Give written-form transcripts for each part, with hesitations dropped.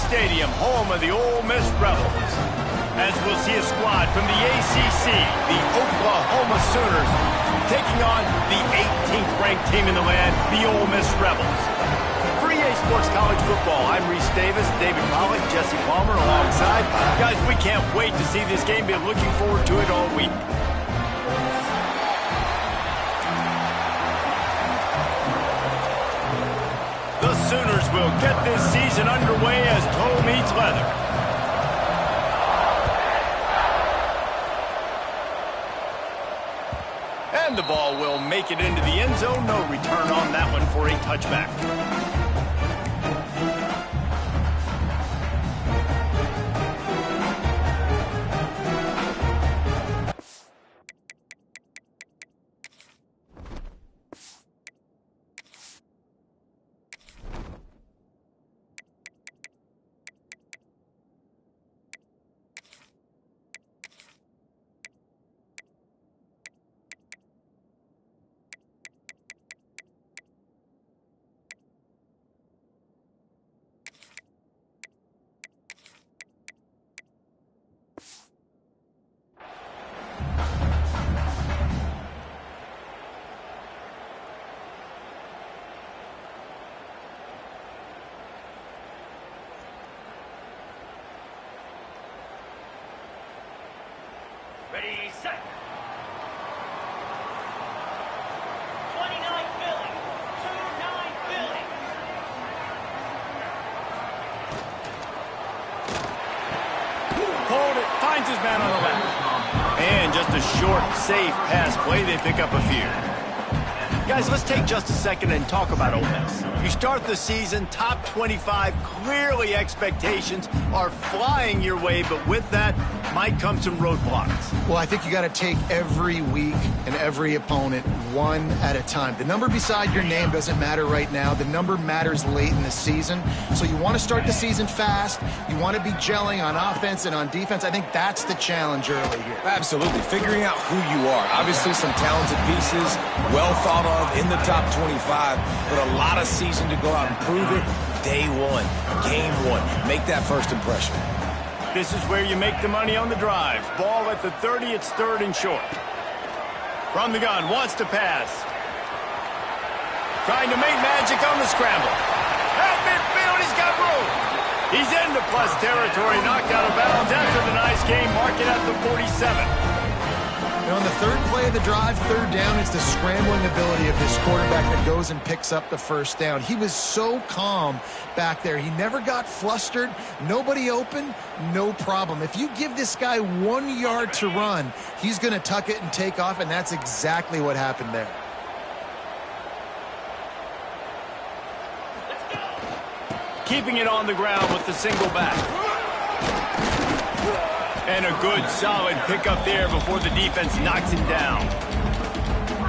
Stadium, home of the Ole Miss Rebels. As we'll see a squad from the ACC, the Oklahoma Sooners, taking on the 18th ranked team in the land, the Ole Miss Rebels. For EA Sports College Football, I'm Reese Davis, David Pollack, Jesse Palmer alongside. Guys, we can't wait to see this game. Been looking forward to it all week. The Sooners will get this season underway as toe meets leather. And the ball will make it into the end zone. No return on that one for a touchback. Ready, set. 29 Philly. 2-9 Philly. Hold it, finds his man on the left. And just a short, safe pass play. They pick up a few. Guys, let's take just a second and talk about Ole Miss. You start the season, top 25, clearly expectations are flying your way, but with that might come some roadblocks. Well, I think you got to take every week and every opponent one at a time. The number beside your name doesn't matter right now. The number matters late in the season. So you want to start the season fast. You want to be gelling on offense and on defense. I think that's the challenge early here. Absolutely. Figuring out who you are. Obviously some talented pieces, well thought of in the top 25, but a lot of season to go out and prove it. Day one, game one. Make that first impression. This is where you make the money on the drive. Ball at the 30, it's third and short. From the gun, wants to pass. Trying to make magic on the scramble. At midfield, he's got room. He's into plus territory, knocked out of bounds after the nice game, marking at the 47. And on the third play of the drive, third down, it's the scrambling ability of this quarterback that goes and picks up the first down. He was so calm back there. He never got flustered. Nobody open, no problem. If you give this guy 1 yard to run, he's going to tuck it and take off, and that's exactly what happened there. Keeping it on the ground with the single back. And a good, solid pickup there before the defense knocks him down.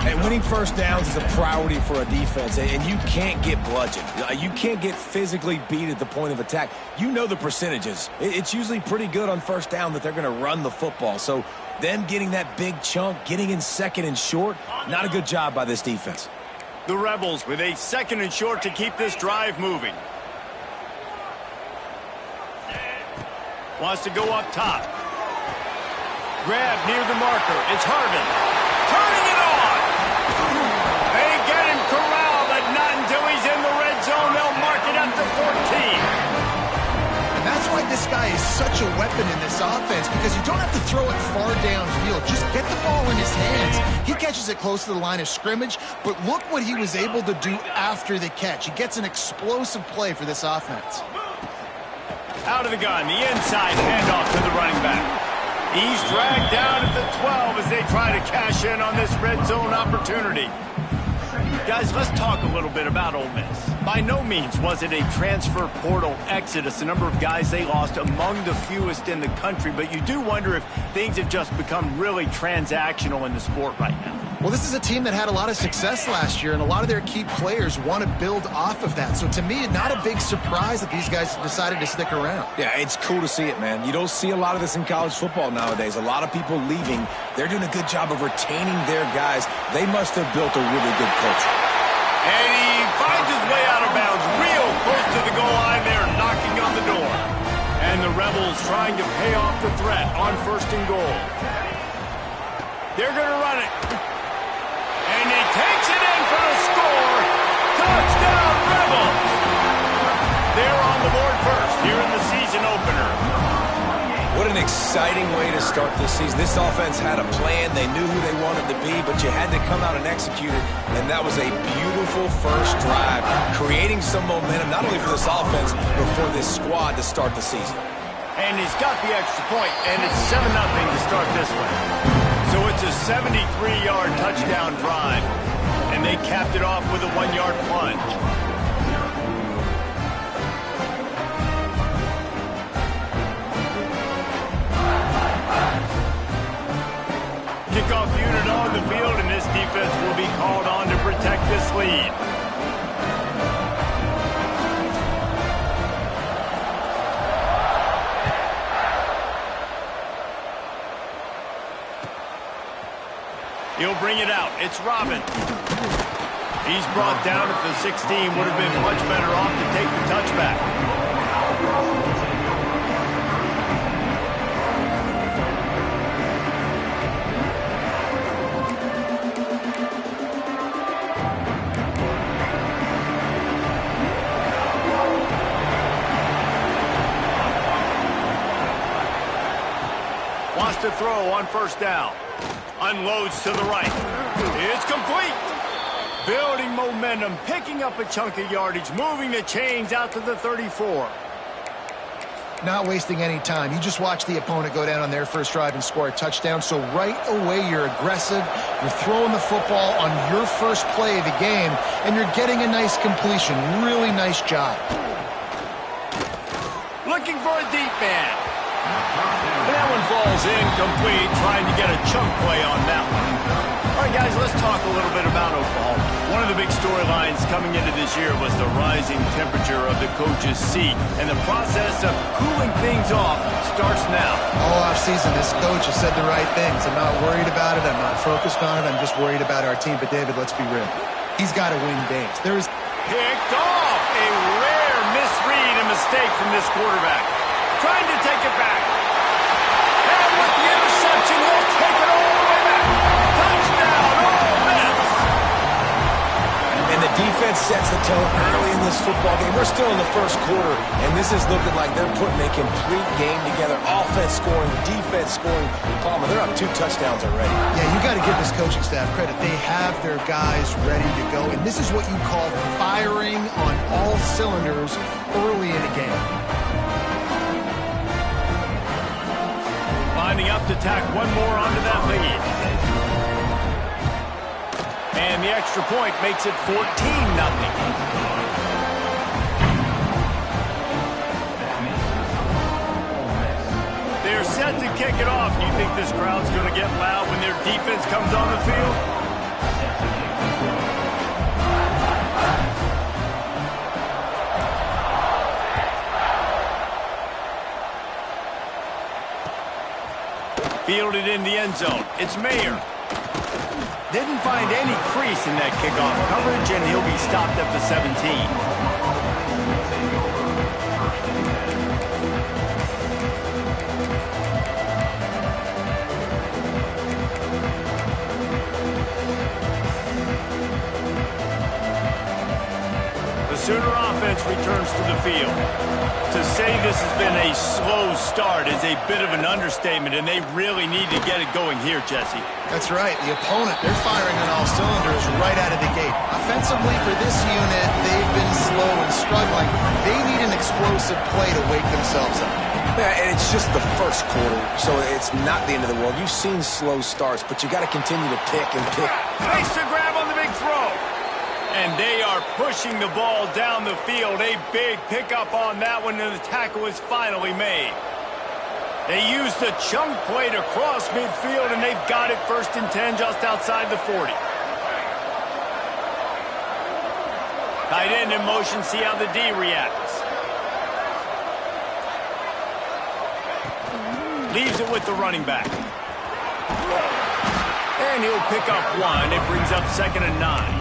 And winning first downs is a priority for a defense, and you can't get bludgeoned. You can't get physically beat at the point of attack. You know the percentages. It's usually pretty good on first down that they're going to run the football. So them getting that big chunk, getting in second and short, not a good job by this defense. The Rebels with a second and short to keep this drive moving. Wants to go up top. Grab near the marker. It's Harvin. Turning it on. They get him corralled, but not until he's in the red zone. They'll mark it at the 14. And that's why this guy is such a weapon in this offense, because you don't have to throw it far downfield. Just get the ball in his hands. He catches it close to the line of scrimmage, but look what he was able to do after the catch. He gets an explosive play for this offense. Out of the gun, the inside handoff to the running back. He's dragged down at the 12 as they try to cash in on this red zone opportunity. Guys, let's talk a little bit about Ole Miss. By no means was it a transfer portal exodus, the number of guys they lost among the fewest in the country, but you do wonder if things have just become really transactional in the sport right now. Well, this is a team that had a lot of success last year, and a lot of their key players want to build off of that. So to me, not a big surprise that these guys decided to stick around. Yeah, it's cool to see it, man. You don't see a lot of this in college football nowadays. A lot of people leaving. They're doing a good job of retaining their guys. They must have built a really good culture. And he finds his way out of bounds real close to the goal line there, knocking on the door. And the Rebels trying to pay off the threat on 1st and goal. They're going to run it. And he takes it in for the score. Touchdown, Rebels! They're on the board first here in the season opener. What an exciting way to start this season. This offense had a plan. They knew who they wanted to be, but you had to come out and execute it. And that was a beautiful first drive, creating some momentum, not only for this offense, but for this squad to start the season. And he's got the extra point, and it's 7-0 to start this one. So it's a 73-yard touchdown drive, and they capped it off with a 1-yard plunge. Kickoff unit on the field, and this defense will be called on to protect this lead. He'll bring it out. It's Robin. He's brought down at the 16. Would have been much better off to take the touchback. Wants to throw on 1st down. Unloads to the right. It's complete. Building momentum, picking up a chunk of yardage, moving the chains out to the 34. Not wasting any time. You just watch the opponent go down on their first drive and score a touchdown. So right away, you're aggressive. You're throwing the football on your first play of the game, and you're getting a nice completion. Really nice job. Looking for a deep man. That one falls incomplete, trying to get a chunk play on that one. All right, guys, let's talk a little bit about Oklahoma. One of the big storylines coming into this year was the rising temperature of the coach's seat, and the process of cooling things off starts now. All offseason, this coach has said the right things. I'm not worried about it. I'm not focused on it. I'm just worried about our team. But, David, let's be real. He's got to win games. Picked off. A rare misread and mistake from this quarterback. Trying to take it back. And with the interception, he'll take it all the way back. Touchdown, Ole Miss. And the defense sets the tone early in this football game. We're still in the first quarter, and this is looking like they're putting a complete game together. Offense scoring, defense scoring. Palmer, they're up 2 touchdowns already. Yeah, you got to give this coaching staff credit. They have their guys ready to go, and this is what you call firing on all cylinders early in a game. Lining up to tack one more onto that lead. And the extra point makes it 14-0. They're set to kick it off. Do you think this crowd's going to get loud when their defense comes on the field? Fielded in the end zone. It's Mayer. Didn't find any crease in that kickoff coverage, and he'll be stopped at the 17. The Sooner offense returns to the field. To say this has been a slow start is a bit of an understatement, and they really need to get it going here, Jesse. That's right. The opponent, they're firing on all cylinders right out of the gate. Offensively, for this unit, they've been slow and struggling. They need an explosive play to wake themselves up. Yeah, and it's just the first quarter, so it's not the end of the world. You've seen slow starts, but you got to continue to pick and pick. Makes the grab on the big throw. And they are pushing the ball down the field. A big pickup on that one, and the tackle is finally made. They used the chunk play to cross midfield, and they've got it 1st and 10 just outside the 40. Tight end in motion, see how the D reacts. Leaves it with the running back. And he'll pick up 1. It brings up 2nd and 9.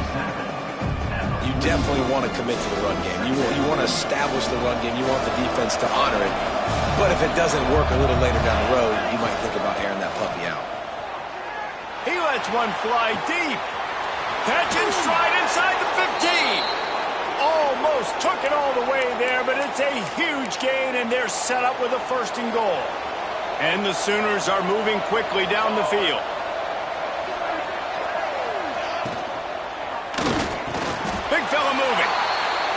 you definitely want to commit to the run game. You want to establish the run game. You want the defense to honor it. But if it doesn't work a little later down the road, you might think about airing that puppy out. He lets one fly deep. Catch in stride inside the 15. Almost took it all the way there, but it's a huge gain, and they're set up with a 1st and goal. And the Sooners are moving quickly down the field. Big fella moving.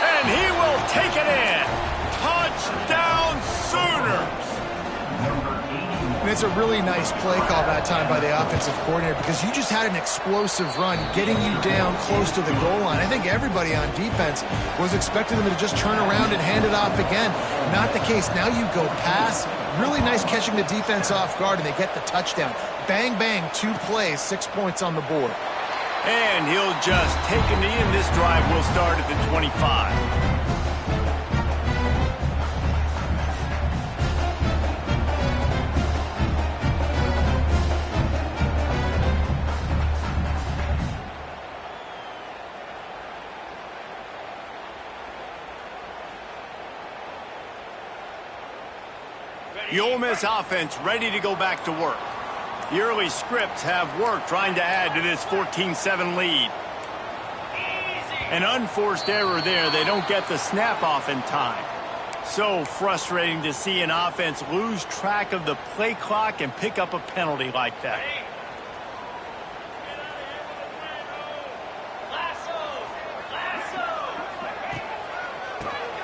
And he will take it in. Touchdown, Sooners. And it's a really nice play call that time by the offensive coordinator because you just had an explosive run getting you down close to the goal line. I think everybody on defense was expecting them to just turn around and hand it off again. Not the case. Now you go pass. Really nice catching the defense off guard, and they get the touchdown. Bang, bang, 2 plays, 6 points on the board. And he'll just take a knee, and this drive will start at the 25. The Ole Miss offense ready to go back to work. The early scripts have worked trying to add to this 14-7 lead. An unforced error there. They don't get the snap off in time. So frustrating to see an offense lose track of the play clock and pick up a penalty like that.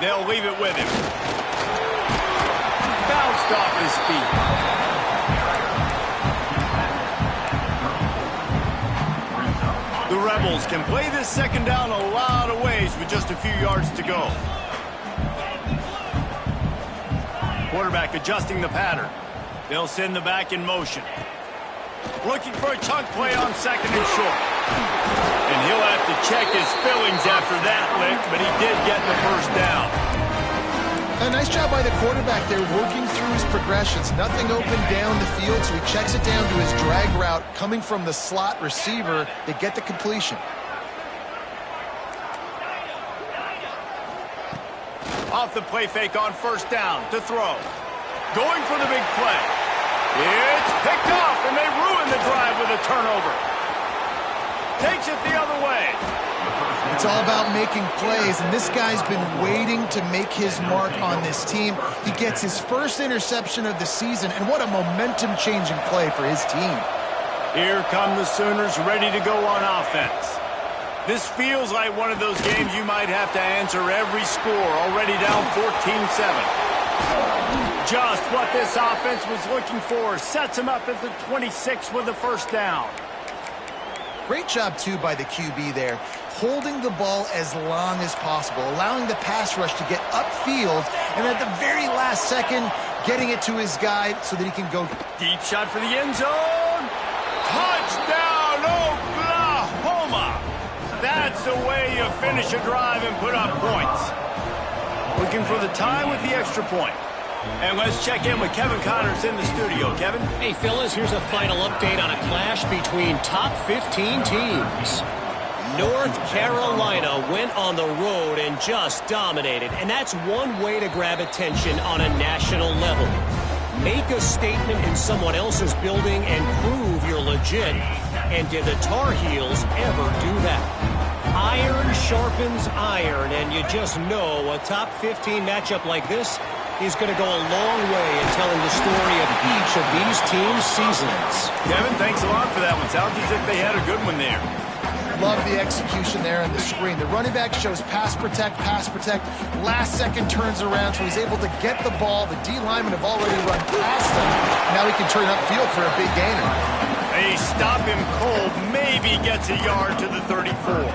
They'll leave it with him. Bounced off his feet. The Rebels can play this 2nd down a lot of ways with just a few yards to go. Quarterback adjusting the pattern. They'll send the back in motion. Looking for a chunk play on 2nd and short. And he'll have to check his fillings after that lick, but he did get the 1st down. A nice job by the quarterback there working through his progressions. Nothing open down the field, so he checks it down to his drag route coming from the slot receiver. They get the completion. Off the play fake on 1st down to throw. Going for the big play. It's picked off, and they ruin the drive with a turnover. Takes it the other way. It's all about making plays, and this guy's been waiting to make his mark on this team. He gets his 1st interception of the season, and what a momentum-changing play for his team. Here come the Sooners ready to go on offense. This feels like one of those games you might have to answer every score, already down 14-7. Just what this offense was looking for. Sets him up at the 26 with the 1st down. Great job, too, by the QB there, holding the ball as long as possible, allowing the pass rush to get upfield, and at the very last second, getting it to his guy so that he can go. Deep shot for the end zone. Touchdown, Oklahoma. That's the way you finish a drive and put up points. Looking for the tie with the extra point. And let's check in with Kevin Connors in the studio. Kevin? Hey, fellas, here's a final update on a clash between top 15 teams. North Carolina went on the road and just dominated, and that's one way to grab attention on a national level. Make a statement in someone else's building and prove you're legit. And did the Tar Heels ever do that? Iron sharpens iron, and you just know a top 15 matchup like this is going to go a long way in telling the story of each of these teams' seasons. Kevin, thanks a lot for that one. Sounds as if they had a good one there. Love the execution there on the screen. The running back shows pass protect, last second turns around, so he's able to get the ball. The D linemen have already run past him. Now he can turn upfield for a big gainer. They stop him cold, maybe gets a yard to the 34.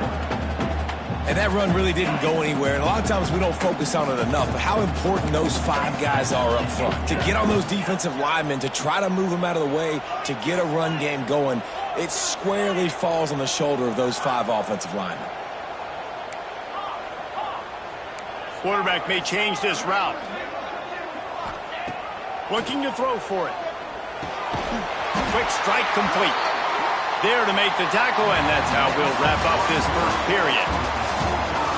And that run really didn't go anywhere, and a lot of times we don't focus on it enough, but how important those 5 guys are up front. To get on those defensive linemen, to try to move them out of the way, to get a run game going, it squarely falls on the shoulder of those 5 offensive linemen. Quarterback may change this route. Looking to throw for it. Quick strike complete. There to make the tackle, and that's how we'll wrap up this first period.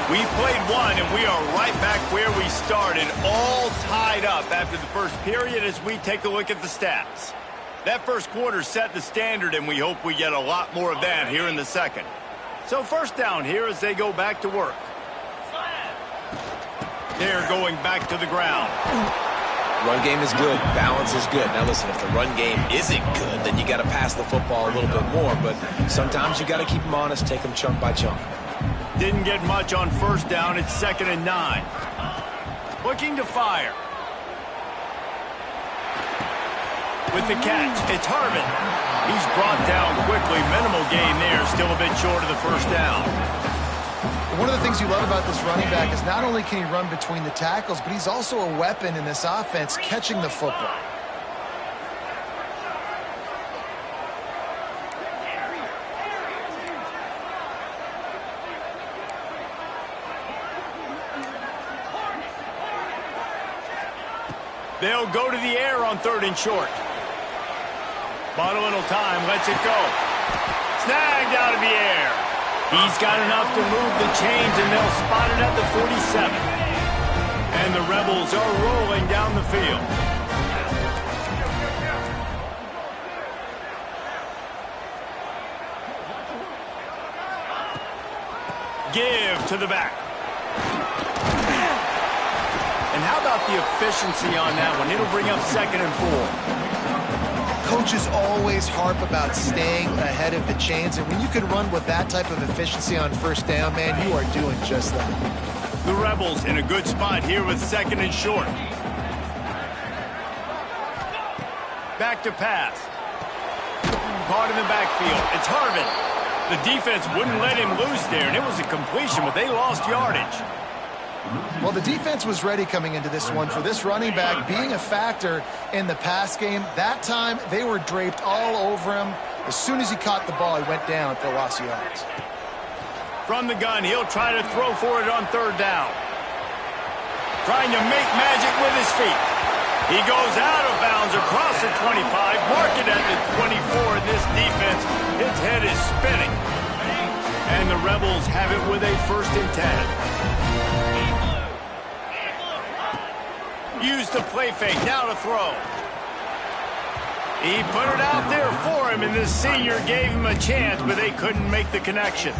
We played one, and we are right back where we started, all tied up after the first period as we take a look at the stats. That first quarter set the standard, and we hope we get a lot more of that here in the second. So first down here as they go back to work. They're going back to the ground. Run game is good. Balance is good. Now listen, if the run game isn't good, then you got to pass the football a little bit more. But sometimes you got to keep them honest, take them chunk by chunk. Didn't get much on first down. It's 2nd and 9. Looking to fire. With the catch, it's Harvin. He's brought down quickly. Minimal gain there. Still a bit short of the first down. One of the things you love about this running back is not only can he run between the tackles, but he's also a weapon in this offense catching the football. They'll go to the air on 3rd and short. Bought a little time, lets it go. Snagged out of the air. He's got enough to move the chains, and they'll spot it at the 47. And the Rebels are rolling down the field. Give to the back. And how about the efficiency on that one? It'll bring up 2nd and 4. Coaches always harp about staying ahead of the chains, and when you can run with that type of efficiency on first down, man, you are doing just that. The Rebels in a good spot here with 2nd and short. Back to pass. Caught in the backfield. It's Harvin. The defense wouldn't let him loose there, and it was a completion, but they lost yardage. Well, the defense was ready coming into this one for this running back being a factor in the pass game. That time, they were draped all over him. As soon as he caught the ball, he went down for loss of yards. From the gun, he'll try to throw for it on 3rd down. Trying to make magic with his feet. He goes out of bounds across the 25, mark it at the 24, and this defense, its head is spinning. And the Rebels have it with a 1st and 10. Use the play fake, now to throw. He put it out there for him, and this senior gave him a chance, but they couldn't make the connection.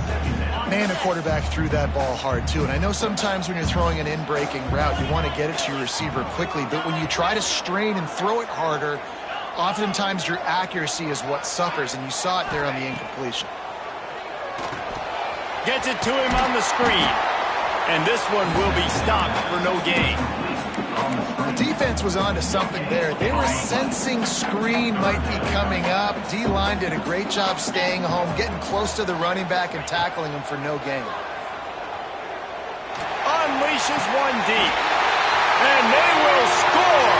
Man, the quarterback threw that ball hard, too. And I know sometimes when you're throwing an in-breaking route, you want to get it to your receiver quickly. But when you try to strain and throw it harder, oftentimes your accuracy is what suffers, and you saw it there on the incompletion. Gets it to him on the screen. And this one will be stopped for no gain. The defense was on to something there. They were sensing screen might be coming up. D-line did a great job staying home, getting close to the running back and tackling him for no gain. Unleashes one deep. And they will score.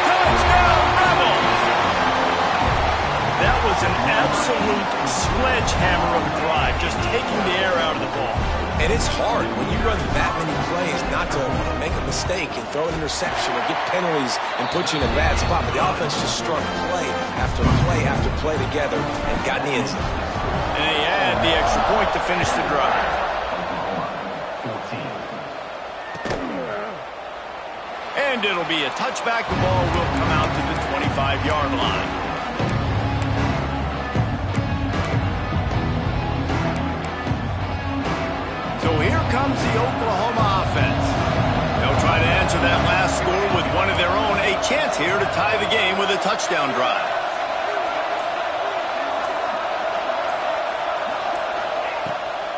Touchdown, Rebels! That was an absolute sledgehammer of a drive, just taking the air out of the ball. And it's hard when you run that many plays not to make a mistake and throw an interception or get penalties and put you in a bad spot. But the offense just strung play after play after play together and got in the end zone. And they had the extra point to finish the drive. And it'll be a touchback. The ball will come out to the 25-yard line. So here comes the Oklahoma offense. They'll try to answer that last score with one of their own. A chance here to tie the game with a touchdown drive.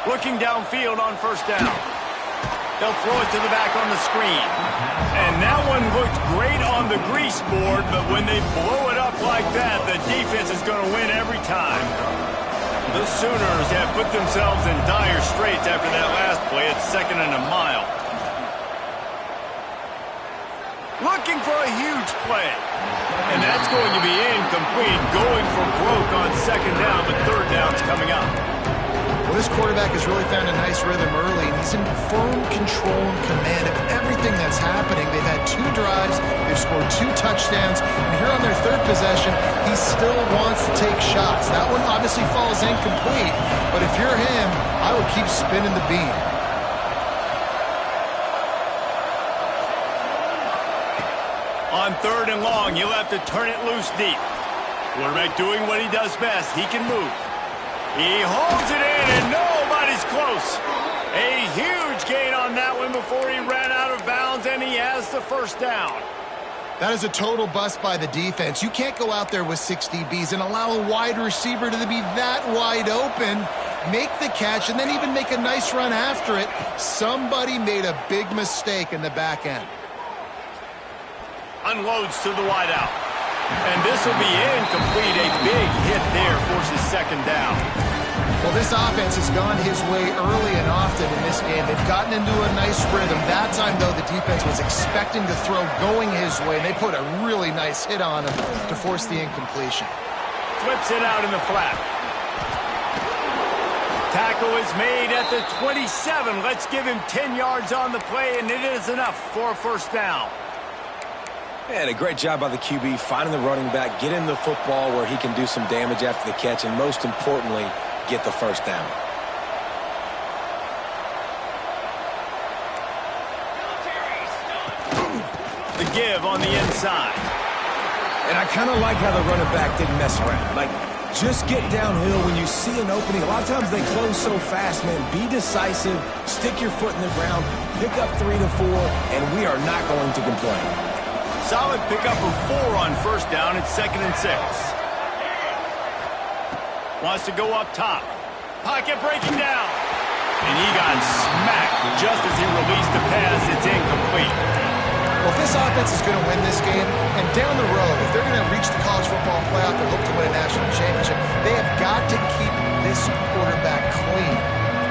Looking downfield on 1st down. They'll throw it to the back on the screen. And that one looked great on the grease board, but when they blow it up like that, the defense is going to win every time. The Sooners have put themselves in dire straits after that last play. It's 2nd and a mile. Looking for a huge play. And that's going to be incomplete. Going for broke on 2nd down, but 3rd down's coming up. Well, this quarterback has really found a nice rhythm early, and he's in firm control and command of everything that's happening. They've had 2 drives, they've scored 2 touchdowns, and here on their 3rd possession, he still wants to take shots. That one obviously falls incomplete, but if you're him, I would keep spinning the beam. On 3rd and long, you'll have to turn it loose deep. Quarterback doing what he does best. He can move. He holds it in, and nobody's close. A huge gain on that one before he ran out of bounds, and he has the first down. That is a total bust by the defense. You can't go out there with 6 DBs and allow a wide receiver to be that wide open, make the catch, and then even make a nice run after it. Somebody made a big mistake in the back end. Unloads to the wideout. And this will be incomplete. A big hit there forces 2nd down. Well, this offense has gone his way early and often in this game. They've gotten into a nice rhythm. That time, though, the defense was expecting to throw going his way. They put a really nice hit on him to force the incompletion. Flips it out in the flat. Tackle is made at the 27. Let's give him 10 yards on the play, and it is enough for a first down. And a great job by the QB finding the running back, getting the football where he can do some damage after the catch, and most importantly, get the first down. The give on the inside. And I kind of like how the running back didn't mess around. Like, just get downhill when you see an opening. A lot of times they close so fast, man. Be decisive, stick your foot in the ground, pick up 3 to 4, and we are not going to complain. Solid pickup of 4 on first down. It's 2nd and 6. Wants to go up top. Pocket breaking down. And he got smacked just as he released the pass. It's incomplete. Well, if this offense is going to win this game, and down the road, if they're going to reach the college football playoff and hope to win a national championship, they have got to keep this quarterback clean.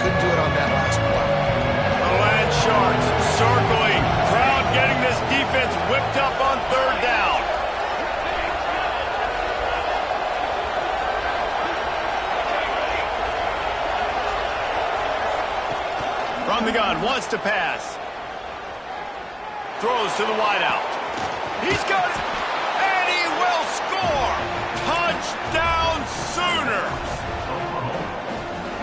Couldn't do it on that last play. The Land Sharks circling. Crowd getting this defense whipped up on 3rd down. From the gun, wants to pass. Throws to the wideout. He's got it, and he will score. Touchdown Sooners.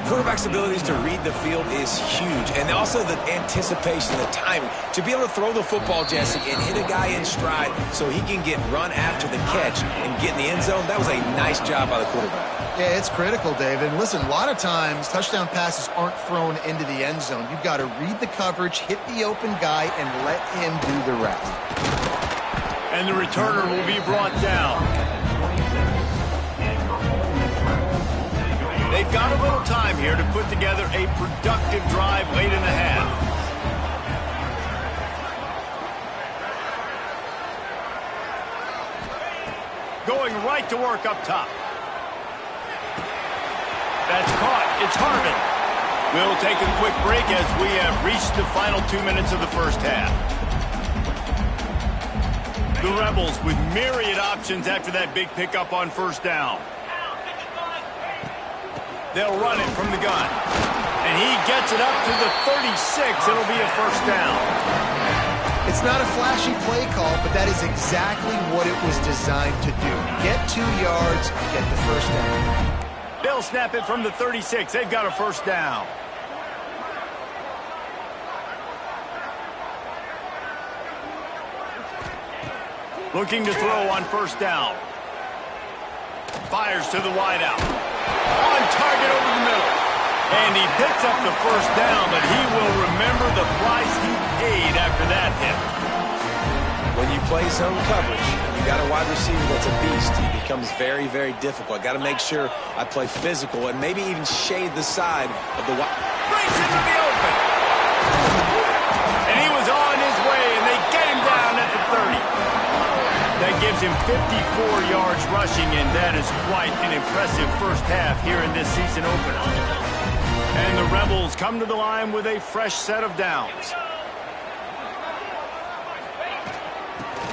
Quarterback's abilities to read the field is huge, and also the anticipation, the timing. To be able to throw the football, Jesse, and hit a guy in stride so he can get run after the catch and get in the end zone, that was a nice job by the quarterback. Yeah, it's critical, David. And listen, a lot of times touchdown passes aren't thrown into the end zone. You've got to read the coverage, hit the open guy, and let him do the rest. And the returner will be brought down. They've got a little time here to put together a productive drive late in the half. Going right to work up top. That's caught. It's Harvin. We'll take a quick break as we have reached the final 2 minutes of the first half. The Rebels with myriad options after that big pickup on first down. They'll run it from the gun. And he gets it up to the 36. It'll be a first down. It's not a flashy play call, but that is exactly what it was designed to do. Get 2 yards, get the first down. They'll snap it from the 36. They've got a first down. Looking to throw on first down. Fires to the wideout. On target over the middle. And he picks up the first down, but he will remember the price he paid after that hit. When you play zone coverage, you got a wide receiver that's a beast. It becomes very, very difficult. Got to make sure I play physical and maybe even shade the side of the wide. Breaks into the open. And he was on his way, and they get him down at the 30. That gives him 54 yards rushing, and that is quite an impressive first half here in this season opener. And the Rebels come to the line with a fresh set of downs.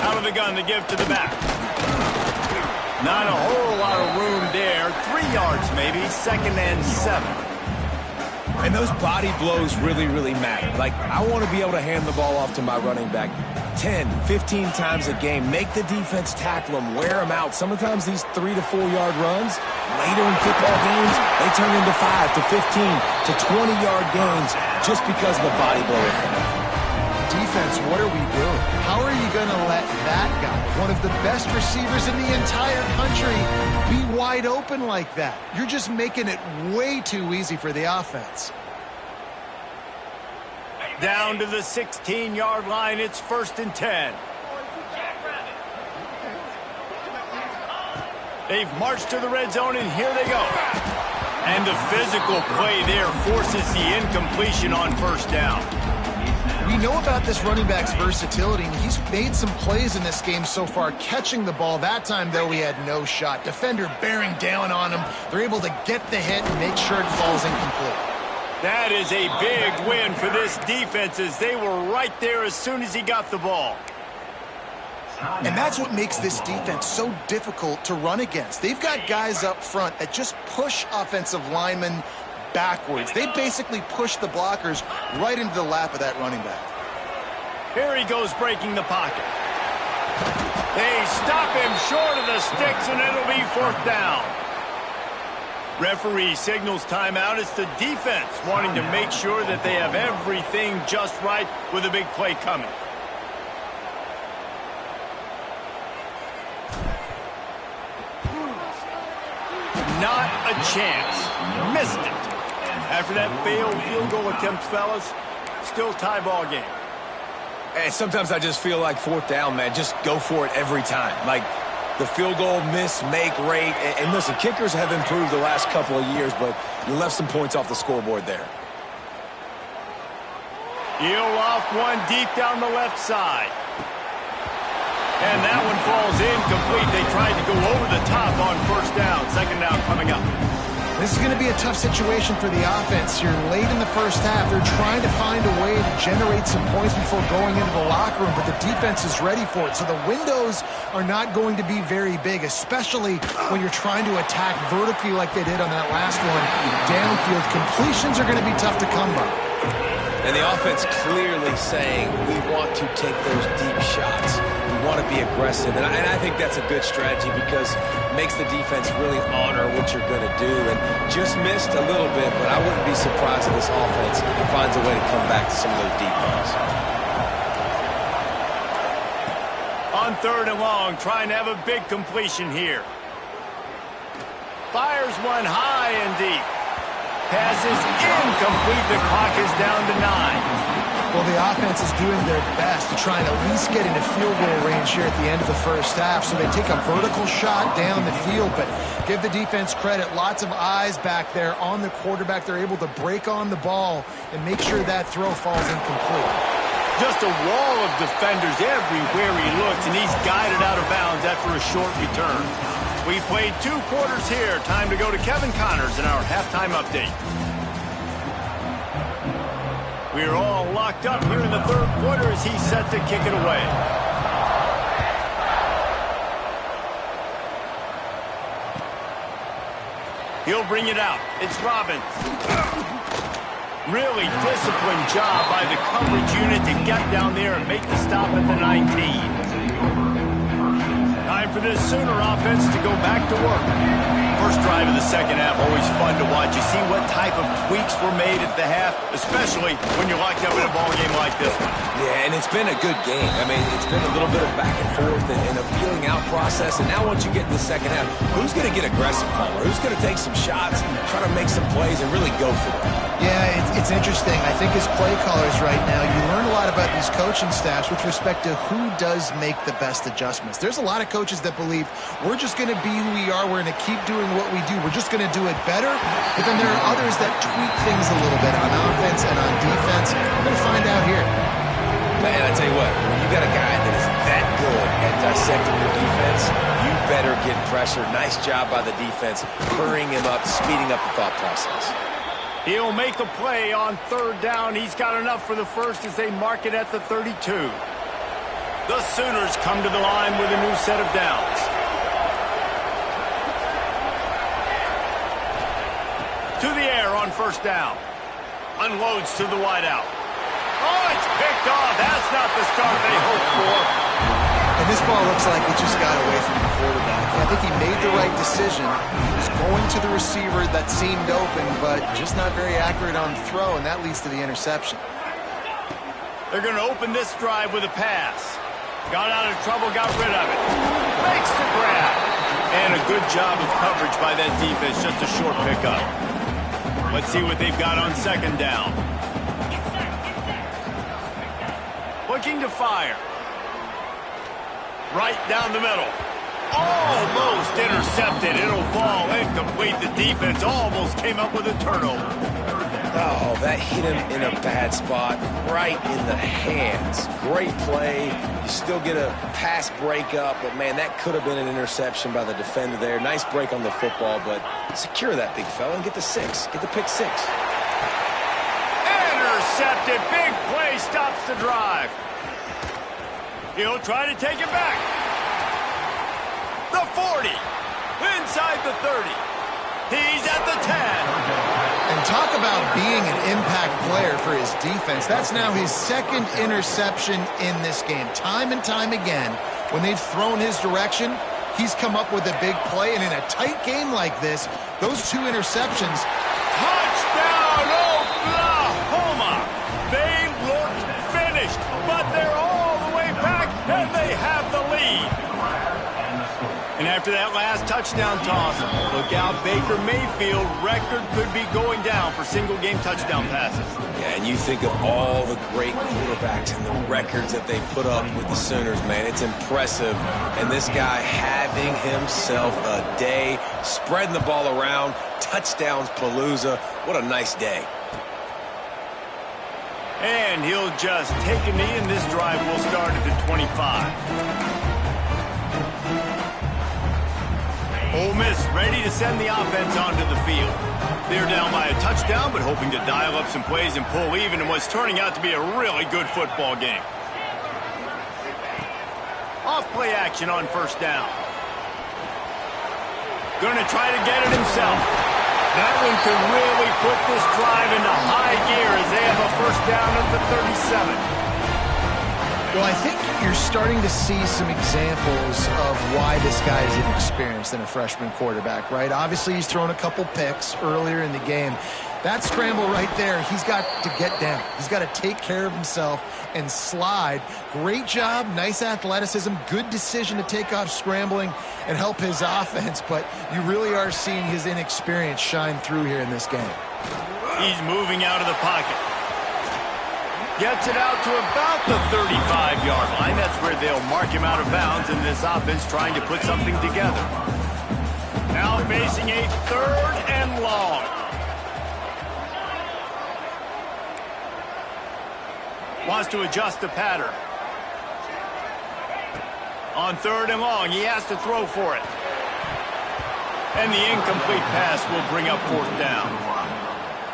Out of the gun, the give to the back. Not a whole lot of room there. 3 yards maybe, 2nd and 7. And those body blows really, really matter. Like, I want to be able to hand the ball off to my running back 10, 15 times a game. Make the defense tackle them, wear them out. Sometimes these 3 to 4 yard runs, later in football games, they turn into 5 to 15 to 20 yard gains just because of the body blow effect. defense, what are we doing? How are you going to let that guy, one of the best receivers in the entire country, be wide open like that? You're just making it way too easy for the offense. Down to the 16-yard line, it's 1st and 10. They've marched to the red zone, and here they go. And the physical play there forces the incompletion on 1st down. We know about this running back's versatility, and he's made some plays in this game so far, catching the ball. That time, though, he had no shot. Defender bearing down on him. They're able to get the hit and make sure it falls incomplete. That is a big win for this defense, as they were right there as soon as he got the ball. And that's what makes this defense so difficult to run against. They've got guys up front that just push offensive linemen backwards. They basically push the blockers right into the lap of that running back. Here he goes, breaking the pocket. They stop him short of the sticks, and it'll be 4th down. Referee signals timeout. It's the defense wanting to make sure that they have everything just right with a big play coming. Not a chance. Missed it. After that failed field goal attempt, fellas, still tie ball game. And sometimes I just feel like 4th down, man, just go for it every time. Like the field goal miss, make rate. And listen, kickers have improved the last couple of years, but you left some points off the scoreboard there. He'll off one deep down the left side. And that one falls incomplete. They tried to go over the top on 1st down. 2nd down coming up. This is going to be a tough situation for the offense here. Late in the 1st half, they're trying to find a way to generate some points before going into the locker room, but the defense is ready for it. So the windows are not going to be very big, especially when you're trying to attack vertically like they did on that last one. Downfield completions are going to be tough to come by. And the offense clearly saying, we want to take those deep shots. We want to be aggressive. And I think that's a good strategy because it makes the defense really honor what you're going to do. And just missed a little bit, but I wouldn't be surprised if this offense finds a way to come back to some of those deep balls. On 3rd and long, trying to have a big completion here. Fires one high and deep. Pass is incomplete. The clock is down to 9. Well, the offense is doing their best to try and at least get into field goal range here at the end of the 1st half. So they take a vertical shot down the field, but give the defense credit. Lots of eyes back there on the quarterback. They're able to break on the ball and make sure that throw falls incomplete. Just a wall of defenders everywhere he looks, and he's guided out of bounds after a short return. We played 2 quarters here. Time to go to Kevin Connors in our halftime update. We're all locked up here in the 3rd quarter as he's set to kick it away. He'll bring it out. It's Robbins. Really disciplined job by the coverage unit to get down there and make the stop at the 19. Time for this Sooner offense to go back to work. First drive of the 2nd half, always fun to watch. You see what type of tweaks were made at the half, especially when you're locked up in a ball game like this one. Yeah, and it's been a good game. I mean, it's been a little bit of back and forth and a feeling out process. And now once you get in the 2nd half, who's going to get aggressive, Palmer? Who's going to take some shots, try to make some plays, and really go for it? Yeah, it's interesting. I think as play callers right now, you learn a lot about these coaching staffs with respect to who does make the best adjustments. There's a lot of coaches that believe we're just going to be who we are. We're going to keep doing what we do. We're just going to do it better. But then there are others that tweak things a little bit on offense and on defense. We're going to find out here. Man, I tell you what, when you got a guy that is that good at dissecting your defense, you better get pressure. Nice job by the defense, hurrying him up, speeding up the thought process. He'll make a play on 3rd down. He's got enough for the 1st as they mark it at the 32. The Sooners come to the line with a new set of downs. To the air on 1st down. Unloads to the wideout. Oh, it's picked off. That's not the start they hoped for. And this ball looks like it just got away from the quarterback. I think he made the right decision. He was going to the receiver that seemed open, but just not very accurate on the throw, and that leads to the interception. They're going to open this drive with a pass. Got out of trouble, got rid of it. Makes the grab. And a good job of coverage by that defense, just a short pickup. Let's see what they've got on second down. Looking to fire. Right down the middle. Almost intercepted. It'll fall incomplete. The defense almost came up with a turnover. Oh, that hit him in a bad spot, right in the hands. Great play. You still get a pass breakup, but, man, that could have been an interception by the defender there. Nice break on the football, but secure that big fella and get the 6. Get the pick 6. Intercepted. Big play stops the drive. He'll try to take it back. The 40. Inside the 30. He's at the 10. And talk about being an impact player for his defense. That's now his second interception in this game. Time and time again, when they've thrown his direction, he's come up with a big play. And in a tight game like this, those 2 interceptions. Touchdown, Oklahoma! They looked finished, but they're all the way back, and they have the lead. And after that last touchdown toss, look out, Baker Mayfield record could be going down for single-game touchdown passes. Yeah, and you think of all the great quarterbacks and the records that they put up with the Sooners, man. It's impressive. And this guy having himself a day, spreading the ball around, touchdowns palooza. What a nice day. And he'll just take a knee, and this drive will start at the 25. Ole Miss ready to send the offense onto the field. They're down by a touchdown, but hoping to dial up some plays and pull even in what's turning out to be a really good football game. Off play action on first down. Going to try to get it himself. That one could really put this drive into high gear as they have a first down at the 37. Well, I think you're starting to see some examples of why this guy is inexperienced than a freshman quarterback, right? Obviously, he's thrown a couple picks earlier in the game. That scramble right there, he's got to get down. He's got to take care of himself and slide. Great job, nice athleticism, good decision to take off scrambling and help his offense, but you really are seeing his inexperience shine through here in this game. He's moving out of the pocket. Gets it out to about the 35-yard line. That's where they'll mark him out of bounds, and this offense trying to put something together. Now facing a 3rd and long. Wants to adjust the pattern. On 3rd and long, he has to throw for it. And the incomplete pass will bring up 4th down.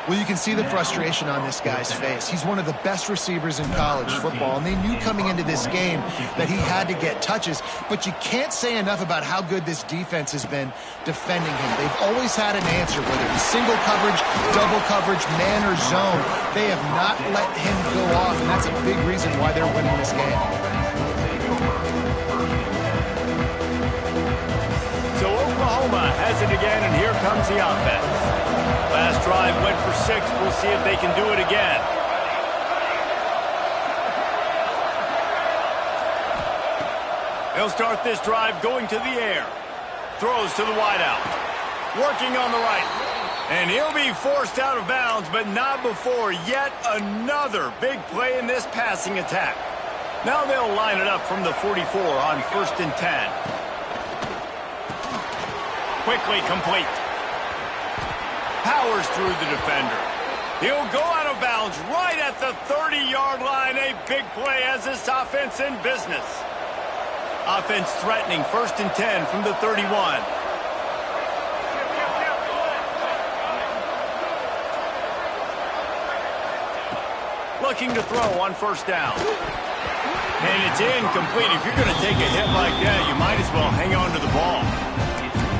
Well, you can see the frustration on this guy's face. He's one of the best receivers in college football, and they knew coming into this game that he had to get touches, but you can't say enough about how good this defense has been defending him. They've always had an answer, whether it's single coverage, double coverage, man or zone. They have not let him go off, and that's a big reason why they're winning this game. So Oklahoma has it again, and here comes the offense. Last drive went for 6. We'll see if they can do it again. They'll start this drive going to the air. Throws to the wideout. Working on the right. And he'll be forced out of bounds, but not before yet another big play in this passing attack. Now they'll line it up from the 44 on 1st and 10. Quickly complete. Powers through the defender. He'll go out of bounds right at the 30-yard line. A big play as this offense in business. Offense threatening 1st and 10 from the 31. Looking to throw on 1st down. And it's incomplete. If you're going to take a hit like that, you might as well hang on to the ball.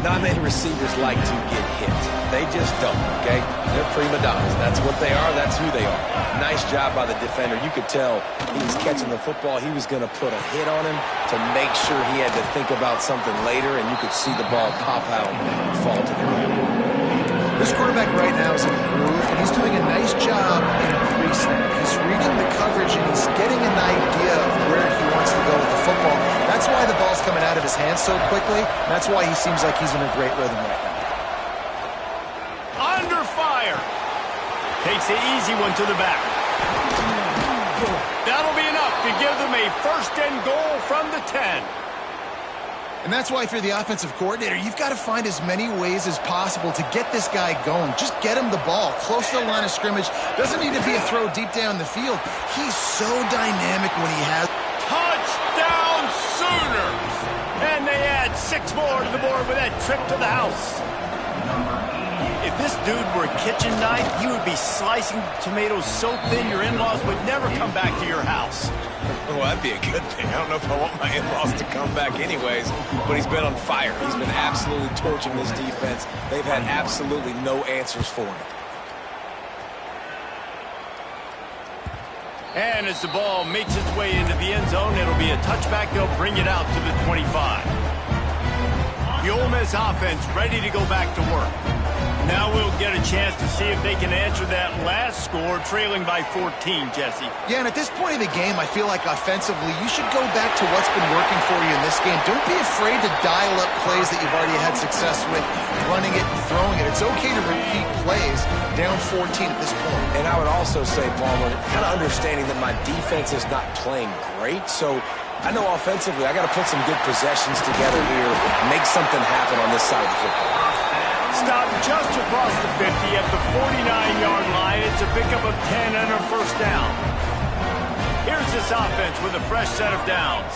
Not many receivers like to get hit. They just don't, okay? They're prima donnas. That's what they are. That's who they are. Nice job by the defender. You could tell he was catching the football. He was going to put a hit on him to make sure he had to think about something later, and you could see the ball pop out and fall to the ground. This quarterback right now is in a groove, and he's doing a nice job in pre-snap. He's reading the coverage, and he's getting an idea of where he wants to go with the football. That's why the ball's coming out of his hands so quickly. That's why he seems like he's in a great rhythm right now. Under fire. Takes the easy one to the back. That'll be enough to give them a first and goal from the 10. And that's why if you're the offensive coordinator, you've got to find as many ways as possible to get this guy going. Just get him the ball close to the line of scrimmage. Doesn't need to be a throw deep down the field. He's so dynamic when he has. Touchdown Sooners! And they add 6 more to the board with that trip to the house. If this dude were a kitchen knife, he would be slicing tomatoes so thin your in-laws would never come back to your house. Well, that'd be a good thing. I don't know if I want my in-laws to come back anyways, but he's been on fire. He's been absolutely torching this defense. They've had absolutely no answers for him. And as the ball makes its way into the end zone, it'll be a touchback. They'll bring it out to the 25. The Ole Miss offense ready to go back to work. Now we'll get a chance to see if they can answer that last score, trailing by 14, Jesse. Yeah, and at this point of the game, I feel like offensively, you should go back to what's been working for you in this game. Don't be afraid to dial up plays that you've already had success with, running it and throwing it. It's okay to repeat plays down 14 at this point. And I would also say, Palmer, kind of understanding that my defense is not playing great, so I know offensively I got to put some good possessions together here, make something happen on this side of the football. Stop just across the 50 at the 49-yard line. It's a pickup of 10 and a first down. Here's this offense with a fresh set of downs.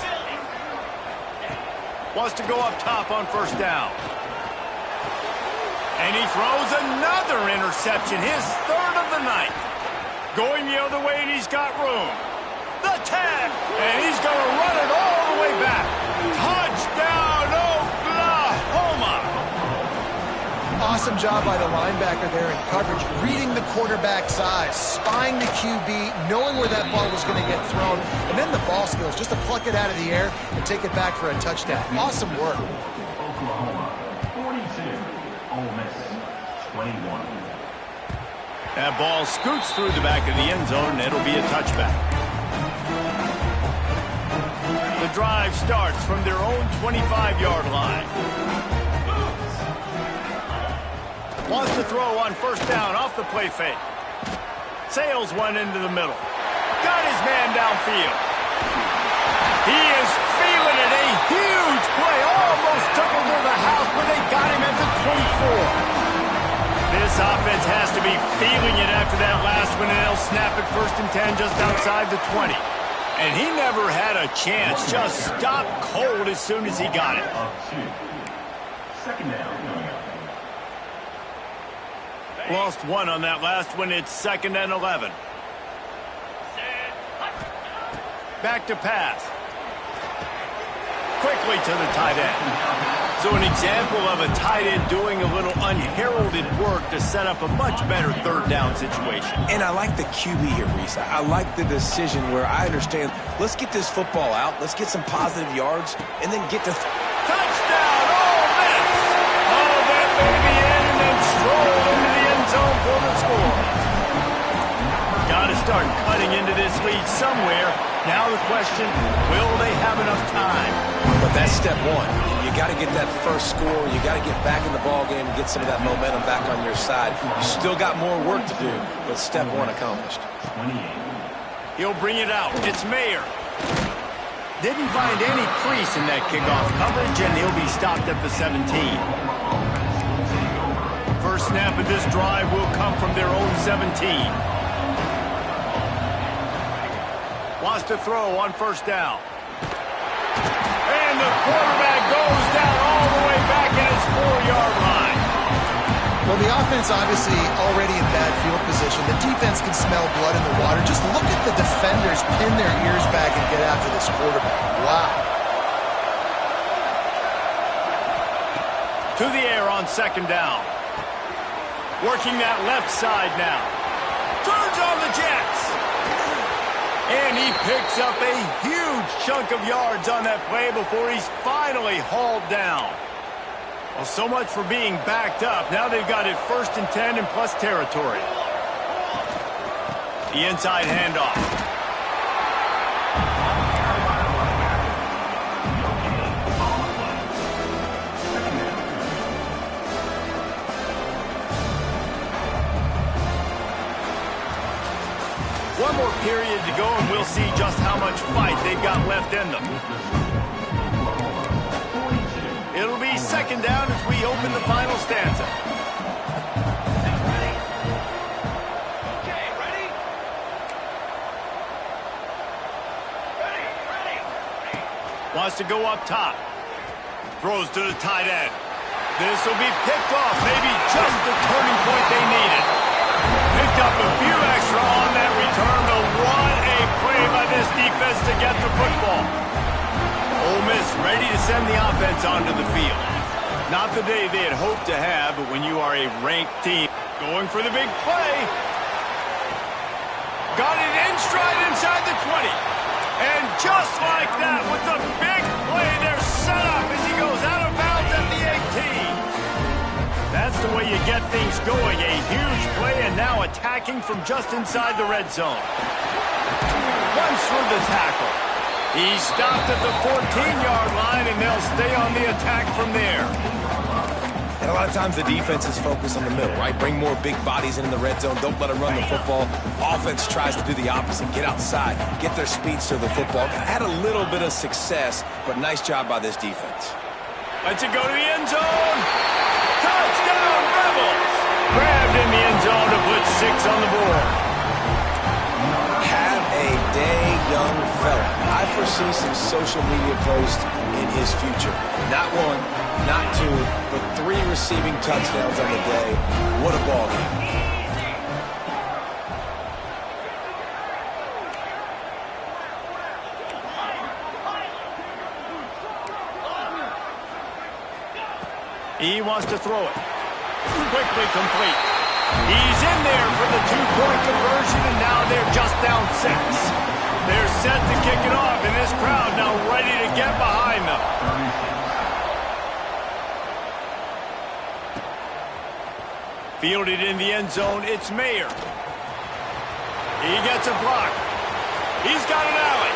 Wants to go up top on first down. And he throws another interception, his third of the night. Going the other way, and he's got room. The 10, and he's going to run it all the way back. Touchdown, Oklahoma! Awesome job by the linebacker there in coverage, reading the quarterback size, spying the QB, knowing where that ball was going to get thrown, and then the ball skills, just to pluck it out of the air and take it back for a touchdown. Awesome work. Oklahoma, 42. Ole Miss, 21. That ball scoots through the back of the end zone, and it'll be a touchback. The drive starts from their own 25-yard line. Wants to throw on first down off the play fake. Sails one into the middle. Got his man downfield. He is feeling it. A huge play. Almost took him to the house, but they got him at the 24. This offense has to be feeling it after that last one, and they'll snap it first and 10 just outside the 20. And he never had a chance. Just stopped cold as soon as he got it. Second down. Lost one on that last one. It's 2nd and 11. Back to pass. Quickly to the tight end. So an example of a tight end doing a little unheralded work to set up a much better third down situation. And I like the QB here, Reese. I like the decision where I understand, let's get this football out, let's get some positive yards, and then get to... Touchdown, Ole Miss! Oh, that baby in and then stroll into the end zone for the score. Got to start cutting into this lead somewhere. Now the question, will they have enough time? But that's step one. You got to get that first score. You got to get back in the ball game and get some of that momentum back on your side. You still got more work to do, but step one accomplished. 28. He'll bring it out. It's Mayer. Didn't find any crease in that kickoff coverage, and he'll be stopped at the 17. First snap of this drive will come from their own 17. Wants to throw on first down. And the quarterback goes down all the way back at his 4-yard line. Well, the offense obviously already in bad field position. The defense can smell blood in the water. Just look at the defenders pin their ears back and get after this quarterback. Wow. To the air on 2nd down. Working that left side now. Turns on the Jets. And he picks up a huge chunk of yards on that play before he's finally hauled down. Well, so much for being backed up. Now they've got it 1st and 10 in plus territory. The inside handoff. One more period to go, and we'll see just how much fight they've got left in them. It'll be 2nd down as we open the final stanza. Okay, ready? Ready. Wants to go up top. Throws to the tight end. This will be picked off. Maybe just the turning point they needed. Picked up a few extra on that return, but what a play by this defense to get the football. Ole Miss ready to send the offense onto the field. Not the day they had hoped to have, but when you are a ranked team, going for the big play. Got it in stride inside the 20. And just like that, with the big play, they're set up as he goes out of bounds at the 18. That's the way you get things going. A huge play, and now attacking from just inside the red zone. Runs through the tackle. He stopped at the 14-yard line, and they'll stay on the attack from there. And a lot of times the defense is focused on the middle, right? Bring more big bodies into the red zone. Don't let them run the football. Offense tries to do the opposite. Get outside. Get their speeds to the football. Had a little bit of success, but nice job by this defense. Lets it go to the end zone. Touchdown, Rebels! Grabbed in the end zone to put 6 on the board. Have a day, young fella. I foresee some social media posts in his future. Not 1, not 2, but 3 receiving touchdowns on the day. What a ball game. He wants to throw it. Quickly complete. He's in there for the 2-point conversion, and now they're just down 6. They're set to kick it off, and this crowd now ready to get behind them. Fielded in the end zone, it's Mayer. He gets a block. He's got an alley.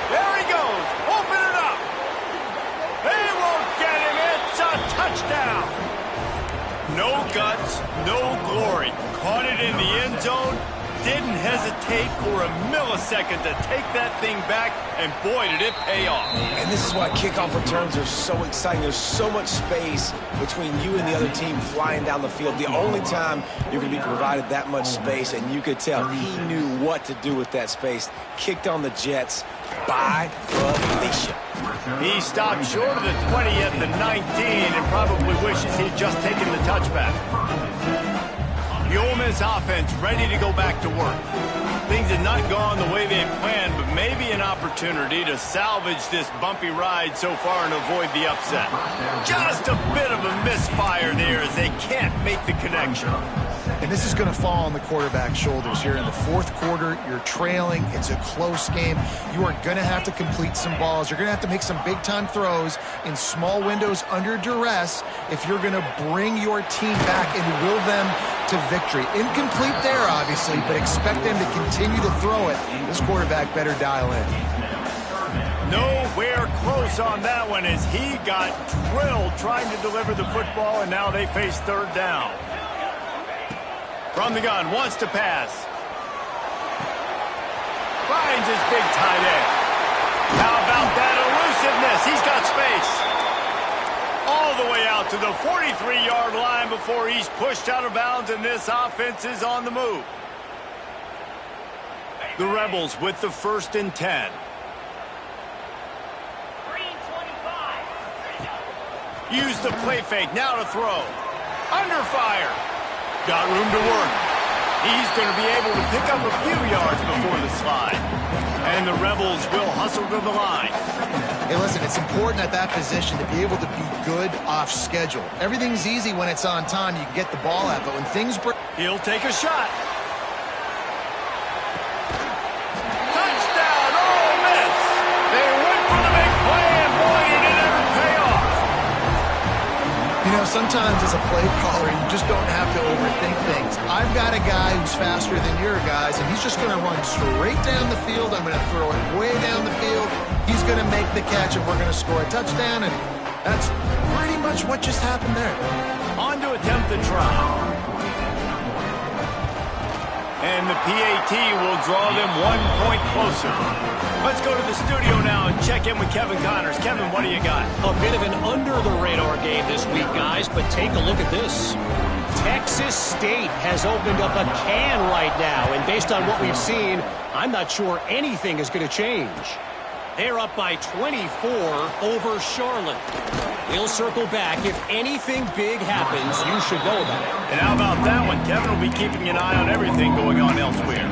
There he goes. Open it up. They won't get him. It's a touchdown. No guts, no glory. Caught it in the end zone. Didn't hesitate for a millisecond to take that thing back, and boy, did it pay off. And this is why kickoff returns are so exciting. There's so much space between you and the other team flying down the field. The only time you're going to be provided that much space, and you could tell he knew what to do with that space. Kicked on the Jets by Felicia. He stopped short of the 20 at the 19 and probably wishes he'd just taken the touchback. The Ole Miss offense ready to go back to work. Things have not gone the way they had planned, but maybe an opportunity to salvage this bumpy ride so far and avoid the upset. Just a bit of a misfire there as they can't make the connection. And this is going to fall on the quarterback's shoulders here in the 4th quarter. You're trailing. It's a close game. You are going to have to complete some balls. You're going to have to make some big-time throws in small windows under duress if you're going to bring your team back and will them to victory. Incomplete there, obviously, but expect them to continue to throw it. This quarterback better dial in. Nowhere close on that one as he got drilled trying to deliver the football, and now they face 3rd down. From the gun, wants to pass. Finds his big tight end. How about that elusiveness? He's got space. All the way out to the 43-yard line before he's pushed out of bounds, and this offense is on the move. The Rebels with the 1st and 10. Green 25. Use the play fake, now to throw. Under fire. Got room to work. He's going to be able to pick up a few yards before the slide. And the Rebels will hustle to the line. Hey, listen, it's important at that position to be able to be good off schedule. Everything's easy when it's on time. You can get the ball out, but when things break... He'll take a shot. Touchdown, Ole Miss! They went for the big play, and boy, did it ever pay off. know, sometimes as a play caller, you just don't have to overthink things. I've got a guy who's faster than your guys, and he's just going to run straight down the field. I'm going to throw it way down the field. He's going to make the catch, and we're going to score a touchdown, and that's pretty much what just happened there. On to attempt the try. And the PAT will draw them 1 point closer. Let's go to the studio now and check in with Kevin Connors. Kevin, what do you got? A bit of an under-the-radar game this week, guys, but take a look at this. Texas State has opened up a can right now, and based on what we've seen, I'm not sure anything is going to change. They're up by 24 over Charlotte. We'll circle back. If anything big happens, you should know about it. And how about that one? Kevin will be keeping an eye on everything going on elsewhere.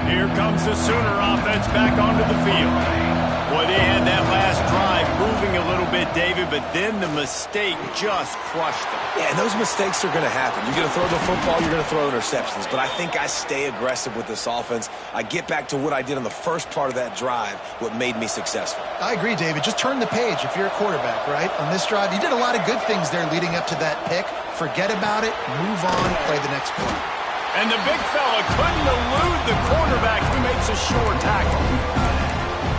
Here comes the Sooner offense back onto the field. Boy, they had that last drive moving a little bit, David, but then the mistake just crushed them. Yeah, and those mistakes are going to happen. You're going to throw the football, you're going to throw interceptions. But I think I stay aggressive with this offense. I get back to what I did on the first part of that drive, what made me successful. I agree, David. Just turn the page if you're a quarterback, right? On this drive, you did a lot of good things there leading up to that pick. Forget about it, move on, play the next play. And the big fella couldn't elude the quarterback who makes a sure tackle.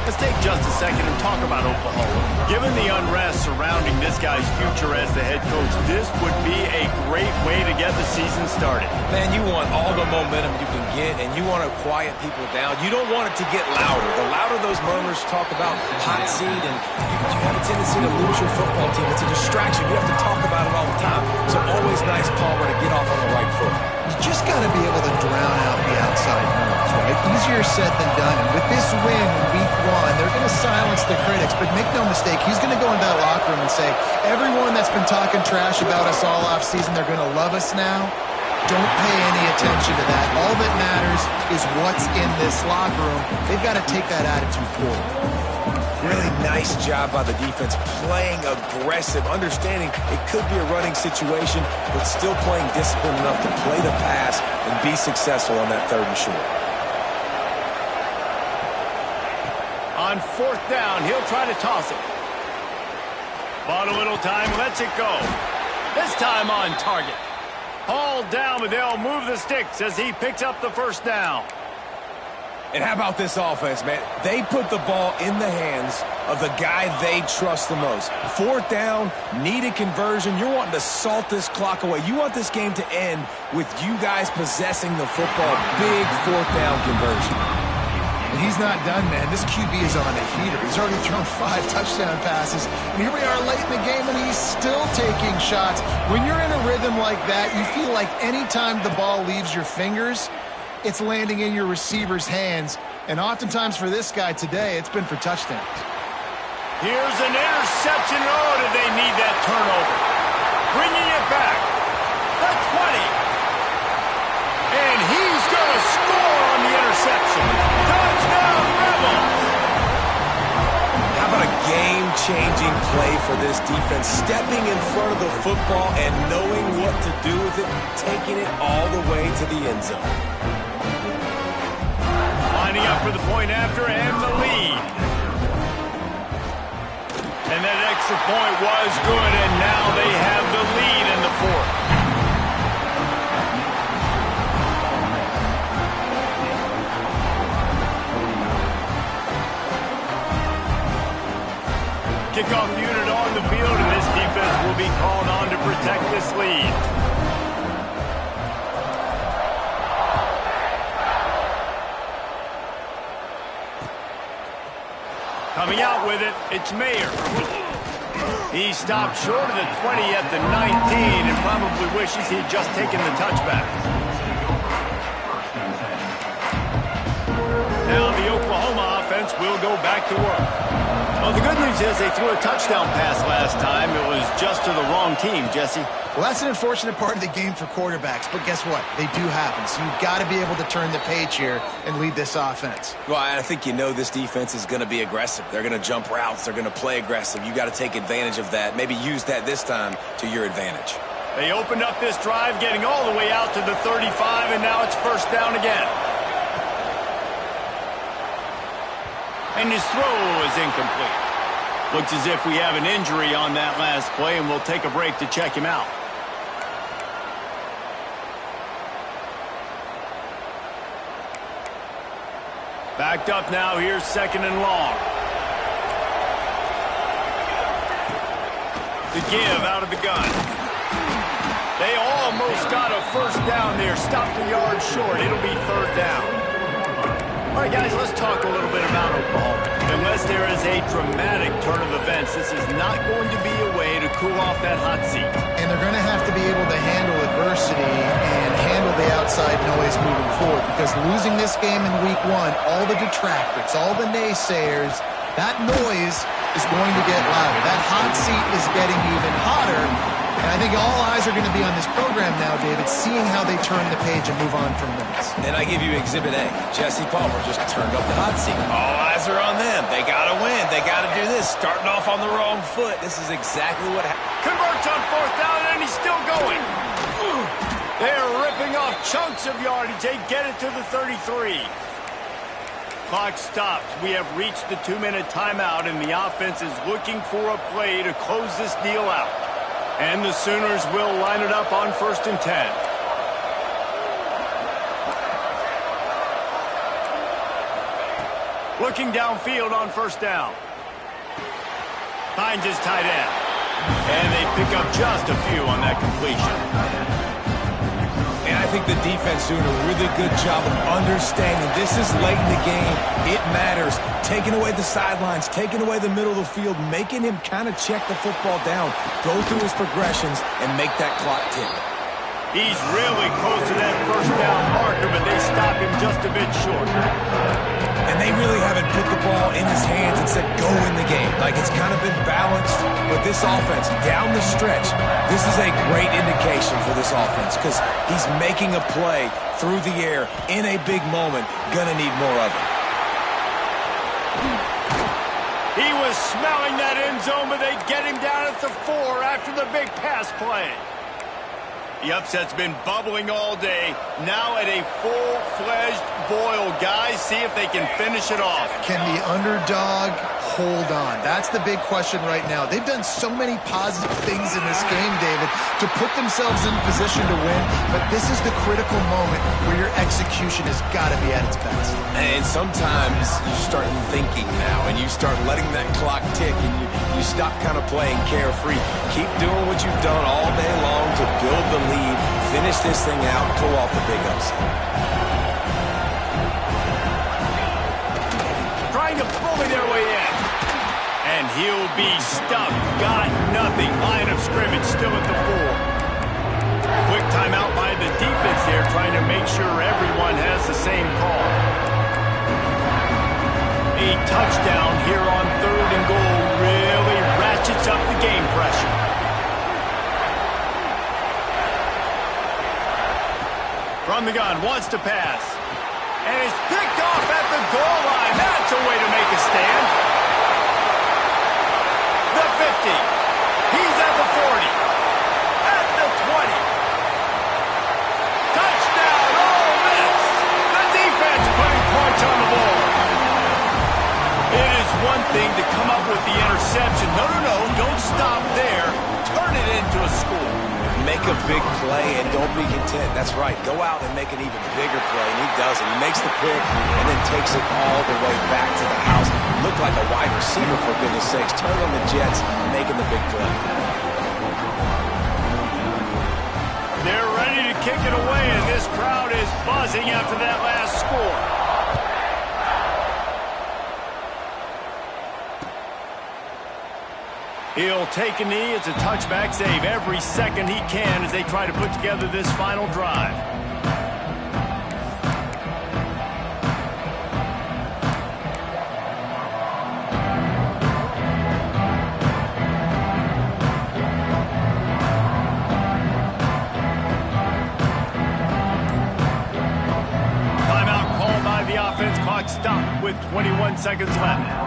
Let's take just a second and talk about Oklahoma. Given the unrest surrounding this guy's future as the head coach, this would be a great way to get the season started. Man, you want all the momentum you can get, and you want to quiet people down. You don't want it to get louder. The louder those murmurs talk about hot seat, and you have a tendency to lose your football team. It's a distraction. You have to talk about it all the time. So always nice, Palmer, to get off on the right foot. You just got to be able to drown out the outside noise, right? Easier said than done. And with this win in week 1, they're going to silence the critics. But make no mistake, he's going to go into that locker room and say, everyone that's been talking trash about us all offseason, they're going to love us now. Don't pay any attention to that. All that matters is what's in this locker room. They've got to take that attitude forward. Really nice job by the defense, playing aggressive, understanding it could be a running situation, but still playing disciplined enough to play the pass and be successful on that 3rd and short. On 4th down, he'll try to toss it. Bought a little time, lets it go. This time on target. Hauled down, but they'll move the sticks as he picks up the 1st down. And how about this offense, man? They put the ball in the hands of the guy they trust the most. 4th down, needed conversion. You're wanting to salt this clock away. You want this game to end with you guys possessing the football. Big 4th down conversion. And he's not done, man. This QB is on a heater. He's already thrown 5 touchdown passes. And here we are late in the game, and he's still taking shots. When you're in a rhythm like that, you feel like any time the ball leaves your fingers, it's landing in your receiver's hands. And oftentimes for this guy today, it's been for touchdowns. Here's an interception. Oh, did they need that turnover? Bringing it back. The 20. And he's going to score on the interception. Touchdown, Rebels. How about a game-changing play for this defense? Stepping in front of the football and knowing what to do with it, taking it all the way to the end zone. Lining up for the point after and the lead. And that extra point was good, and now they have the lead in the 4th. Kickoff unit on the field, and this defense will be called on to protect this lead. Coming out with it, it's Mayer. He stopped short of the 20 at the 19 and probably wishes he'd just taken the touchback. Now the Oklahoma offense will go back to work. Well, the good news is they threw a touchdown pass last time. It was just to the wrong team, Jesse. Well, that's an unfortunate part of the game for quarterbacks, but guess what? They do happen. So you've got to be able to turn the page here and lead this offense. Well, I think you know this defense is going to be aggressive. They're going to jump routes. They're going to play aggressive. You got to take advantage of that. Maybe use that this time to your advantage. They opened up this drive, getting all the way out to the 35, and now it's 1st down again. And his throw is incomplete. Looks as if we have an injury on that last play, and we'll take a break to check him out. Backed up now, here's 2nd and long. The give out of the gun. They almost got a first down there. Stopped a yard short. It'll be 3rd down. All right, guys, let's talk a little bit about Oklahoma. Unless there is a dramatic turn of events, this is not going to be a way to cool off that hot seat. And they're going to have to be able to handle adversity and handle the outside noise moving forward, because losing this game in week 1, all the detractors, all the naysayers, that noise is going to get louder. That hot seat is getting even hotter. And I think all eyes are going to be on this program now, David, seeing how they turn the page and move on from this. And I give you Exhibit A. Jesse Palmer just turned up the hot seat. All eyes are on them. They got to win. They got to do this. Starting off on the wrong foot. This is exactly what happened. Converts on 4th down, and he's still going. They're ripping off chunks of yardage. They get it to the 33. Clock stops. We have reached the 2-minute timeout, and the offense is looking for a play to close this deal out. And the Sooners will line it up on 1st and 10. Looking downfield on 1st down. Finds his tight end. And they pick up just a few on that completion. And I think the defense doing a really good job of understanding this is late in the game. It matters. Taking away the sidelines, taking away the middle of the field, making him kind of check the football down, go through his progressions, and make that clock tick. He's really close to that 1st down marker, but they stop him just a bit short. And they really haven't put the ball in his hands and said, go in the game. Like, it's kind of been balanced. But this offense, down the stretch, this is a great indication for this offense, because he's making a play through the air in a big moment. Gonna need more of it. He was smelling that end zone, but they get him down at the 4 after the big pass play. The upset's been bubbling all day. Now at a full-fledged boil. Guys, see if they can finish it off. Can the underdog hold on? That's the big question right now. They've done so many positive things in this game, David, to put themselves in position to win, but this is the critical moment where your execution has got to be at its best. And sometimes you start thinking now, and you start letting that clock tick, and you stop kind of playing carefree. Keep doing what you've done all day long to build the lead, finish this thing out, pull off the big upset. Trying to bully their way in. And he'll be stuck. Got nothing. Line of scrimmage still at the 4. Quick timeout by the defense there, trying to make sure everyone has the same call. A touchdown here on 3rd and goal really ratchets up the game pressure. From the gun, wants to pass. And it's picked off at the goal line. That's a way to make a stand. The 50. He's at the 40. At the 20. Touchdown, Ole Miss. The defense putting points on the board. It is one thing to come up with the interception. No, don't stop there. Turn it into a score. Make a big play and don't be content. That's right. Go out and make an even bigger play, and he does it. He makes the pick and then takes it all the way back to the house. Looked like a wide receiver, for goodness sakes. Turn on the Jets, making the big play. They're ready to kick it away, and this crowd is buzzing after that last score. He'll take a knee. It's a touchback save every second he can as they try to put together this final drive. Timeout called by the offense. Clock stopped with 21 seconds left.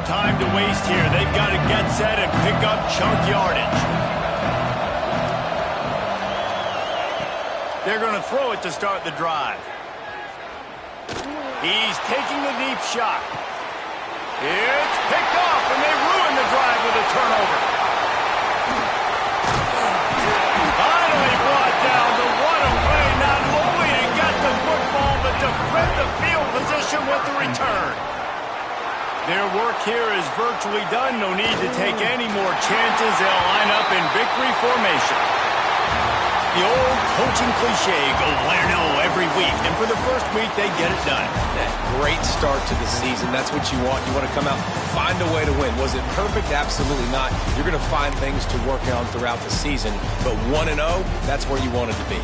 time to waste here. They've got to get set and pick up chunk yardage. They're going to throw it to start the drive. He's taking the deep shot. It's picked off, and they ruin the drive with a turnover. Finally brought down, but what a play, not only to get the football, but to flip the field position with the return. Their work here is virtually done. No need to take any more chances. They'll line up in victory formation. The old coaching cliche, go win-0 every week. And for the first week, they get it done. That great start to the season. That's what you want. You want to come out, find a way to win. Was it perfect? Absolutely not. You're going to find things to work on throughout the season. But 1-0, that's where you want it to be.